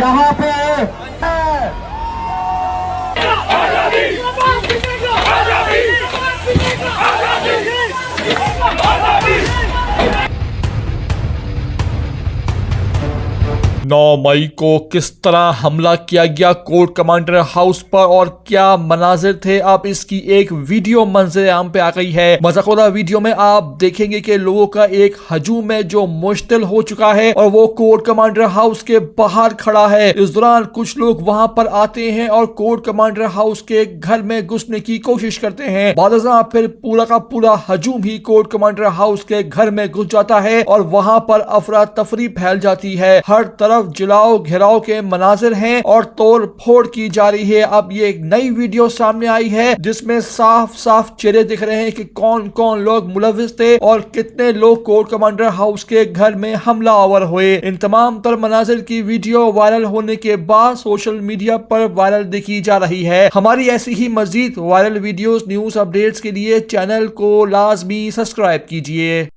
यहाँ पे नौ मई को किस तरह हमला किया गया कोर्ट कमांडर हाउस पर और क्या मनाजिर थे, अब इसकी एक वीडियो मंजर आम पे आ गई है। मज़ाक़ोरा वीडियो में आप देखेंगे कि लोगों का एक हजूम है जो मुश्तिल हो चुका है और वो कोर्ट कमांडर हाउस के बाहर खड़ा है। इस दौरान कुछ लोग वहां पर आते हैं और कोर्ट कमांडर हाउस के घर में घुसने की कोशिश करते हैं। बादशाह फिर पूरा का पूरा हजूम ही कोर्ट कमांडर हाउस के घर में घुस जाता है और वहां पर अफरा तफरी फैल जाती है। हर तरफ जलाओ घेराव के मनाजिर हैं और तोड़ फोड़ की जा रही है। अब ये एक नई वीडियो सामने आई है जिसमें साफ साफ चेहरे दिख रहे हैं कि कौन कौन लोग मुलविस थे और कितने लोग कोर्ट कमांडर हाउस के घर में हमला आवर हुए। इन तमाम तर मनाजिर की वीडियो वायरल होने के बाद सोशल मीडिया पर वायरल दिखी जा रही है। हमारी ऐसी ही मजीद वायरल वीडियोस न्यूज अपडेट्स के लिए चैनल को लाजमी सब्सक्राइब कीजिए।